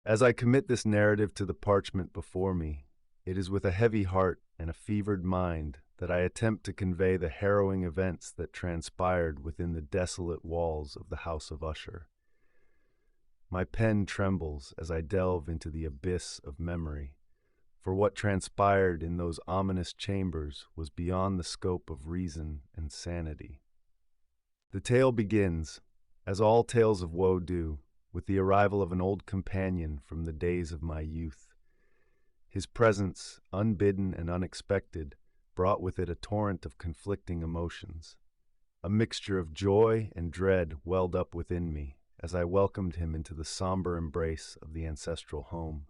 As I commit this narrative to the parchment before me, it is with a heavy heart and a fevered mind that I attempt to convey the harrowing events that transpired within the desolate walls of the House of Usher. My pen trembles as I delve into the abyss of memory, for what transpired in those ominous chambers was beyond the scope of reason and sanity. The tale begins, as all tales of woe do, with the arrival of an old companion from the days of my youth. His presence, unbidden and unexpected, brought with it a torrent of conflicting emotions. A mixture of joy and dread welled up within me as I welcomed him into the somber embrace of the ancestral home.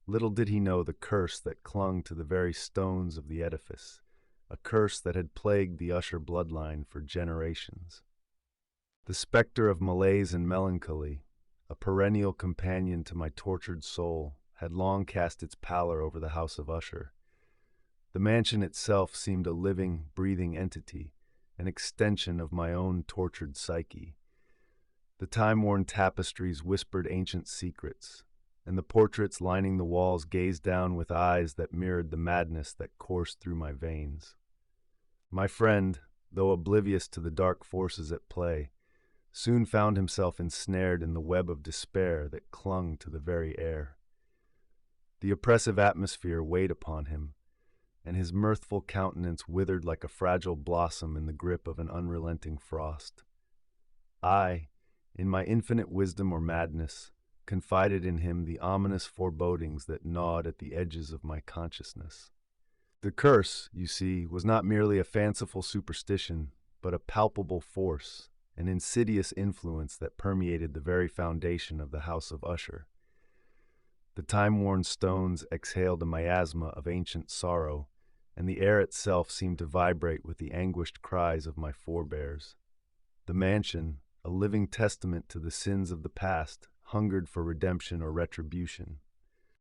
Little did he know the curse that clung to the very stones of the edifice, a curse that had plagued the Usher bloodline for generations. The specter of malaise and melancholy, a perennial companion to my tortured soul, had long cast its pallor over the House of Usher. The mansion itself seemed a living, breathing entity, an extension of my own tortured psyche. The time-worn tapestries whispered ancient secrets, and the portraits lining the walls gazed down with eyes that mirrored the madness that coursed through my veins. My friend, though oblivious to the dark forces at play, soon found himself ensnared in the web of despair that clung to the very air. The oppressive atmosphere weighed upon him, and his mirthful countenance withered like a fragile blossom in the grip of an unrelenting frost. I, in my infinite wisdom or madness, confided in him the ominous forebodings that gnawed at the edges of my consciousness. The curse, you see, was not merely a fanciful superstition, but a palpable force, an insidious influence that permeated the very foundation of the House of Usher. The time-worn stones exhaled a miasma of ancient sorrow, and the air itself seemed to vibrate with the anguished cries of my forebears. The mansion, a living testament to the sins of the past, hungered for redemption or retribution.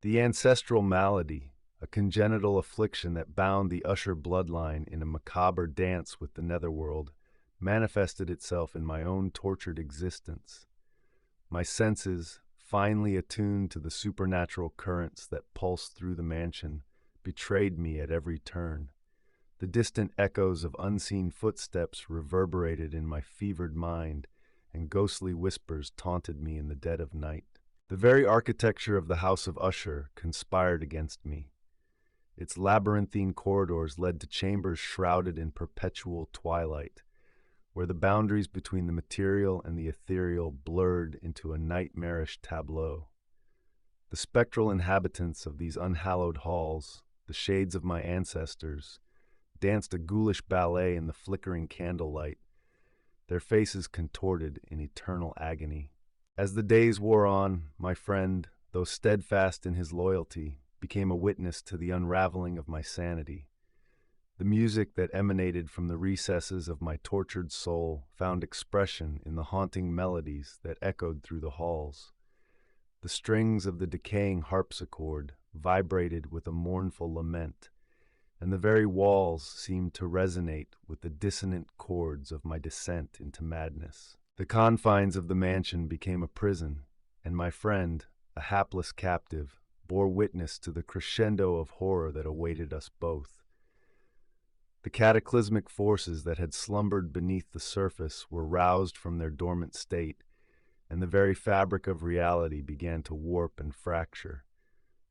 The ancestral malady, a congenital affliction that bound the Usher bloodline in a macabre dance with the netherworld, manifested itself in my own tortured existence. My senses, finely attuned to the supernatural currents that pulsed through the mansion, betrayed me at every turn. The distant echoes of unseen footsteps reverberated in my fevered mind, and ghostly whispers taunted me in the dead of night. The very architecture of the House of Usher conspired against me. Its labyrinthine corridors led to chambers shrouded in perpetual twilight, where the boundaries between the material and the ethereal blurred into a nightmarish tableau. The spectral inhabitants of these unhallowed halls, the shades of my ancestors, danced a ghoulish ballet in the flickering candlelight, their faces contorted in eternal agony. As the days wore on, my friend, though steadfast in his loyalty, became a witness to the unraveling of my sanity. The music that emanated from the recesses of my tortured soul found expression in the haunting melodies that echoed through the halls. The strings of the decaying harpsichord vibrated with a mournful lament, and the very walls seemed to resonate with the dissonant chords of my descent into madness. The confines of the mansion became a prison, and my friend, a hapless captive, bore witness to the crescendo of horror that awaited us both. The cataclysmic forces that had slumbered beneath the surface were roused from their dormant state, and the very fabric of reality began to warp and fracture.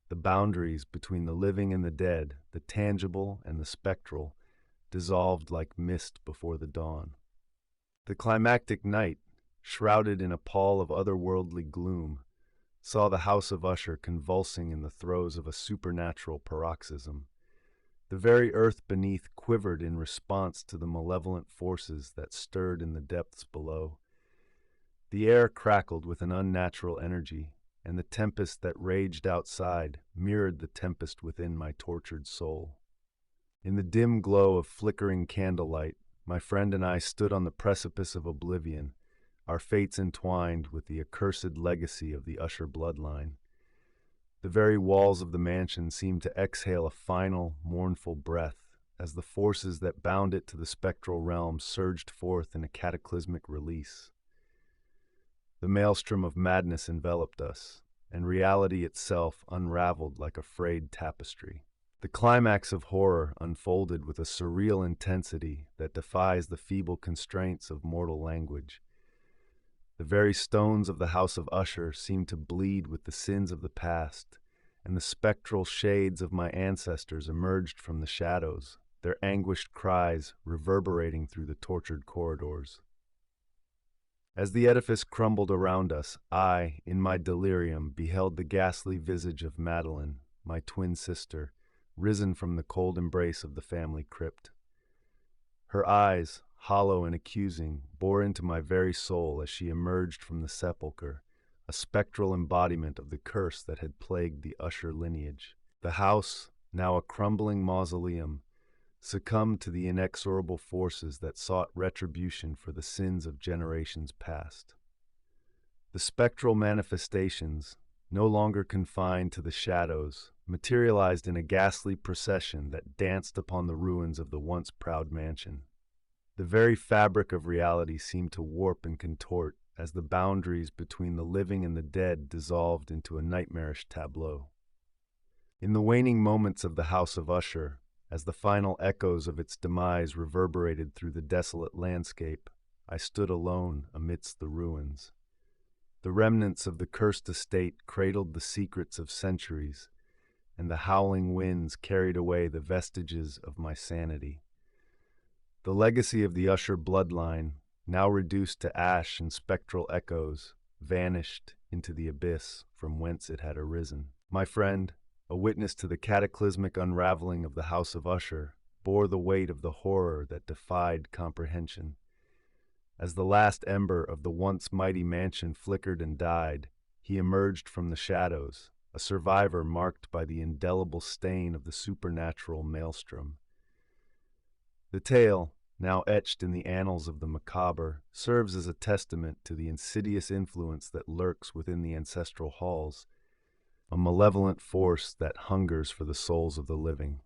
The boundaries between the living and the dead, the tangible and the spectral, dissolved like mist before the dawn. The climactic night, shrouded in a pall of otherworldly gloom, saw the House of Usher convulsing in the throes of a supernatural paroxysm. The very earth beneath quivered in response to the malevolent forces that stirred in the depths below. The air crackled with an unnatural energy, and the tempest that raged outside mirrored the tempest within my tortured soul. In the dim glow of flickering candlelight, my friend and I stood on the precipice of oblivion, our fates entwined with the accursed legacy of the Usher bloodline. The very walls of the mansion seemed to exhale a final, mournful breath as the forces that bound it to the spectral realm surged forth in a cataclysmic release. The maelstrom of madness enveloped us, and reality itself unraveled like a frayed tapestry. The climax of horror unfolded with a surreal intensity that defies the feeble constraints of mortal language. The very stones of the house of Usher seemed to bleed with the sins of the past, and the spectral shades of my ancestors emerged from the shadows, their anguished cries reverberating through the tortured corridors. As the edifice crumbled around us, I, in my delirium, beheld the ghastly visage of Madeline, my twin sister, risen from the cold embrace of the family crypt. Her eyes, hollow and accusing, bore into my very soul as she emerged from the sepulchre, a spectral embodiment of the curse that had plagued the Usher lineage. The house, now a crumbling mausoleum, succumbed to the inexorable forces that sought retribution for the sins of generations past. The spectral manifestations, no longer confined to the shadows, materialized in a ghastly procession that danced upon the ruins of the once proud mansion. The very fabric of reality seemed to warp and contort as the boundaries between the living and the dead dissolved into a nightmarish tableau. In the waning moments of the House of Usher, as the final echoes of its demise reverberated through the desolate landscape, I stood alone amidst the ruins. The remnants of the cursed estate cradled the secrets of centuries, and the howling winds carried away the vestiges of my sanity. The legacy of the Usher bloodline, now reduced to ash and spectral echoes, vanished into the abyss from whence it had arisen. My friend, a witness to the cataclysmic unraveling of the House of Usher, bore the weight of the horror that defied comprehension. As the last ember of the once mighty mansion flickered and died, he emerged from the shadows, a survivor marked by the indelible stain of the supernatural maelstrom. The tale, now etched in the annals of the macabre, serves as a testament to the insidious influence that lurks within the ancestral halls, a malevolent force that hungers for the souls of the living.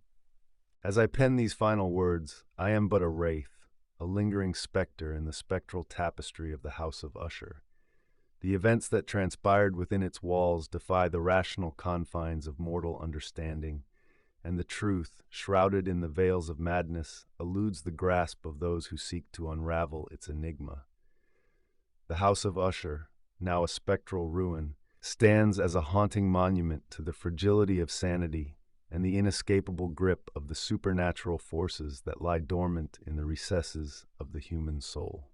As I pen these final words, I am but a wraith, a lingering specter in the spectral tapestry of the House of Usher. The events that transpired within its walls defy the rational confines of mortal understanding, and the truth, shrouded in the veils of madness, eludes the grasp of those who seek to unravel its enigma. The House of Usher, now a spectral ruin, stands as a haunting monument to the fragility of sanity and the inescapable grip of the supernatural forces that lie dormant in the recesses of the human soul.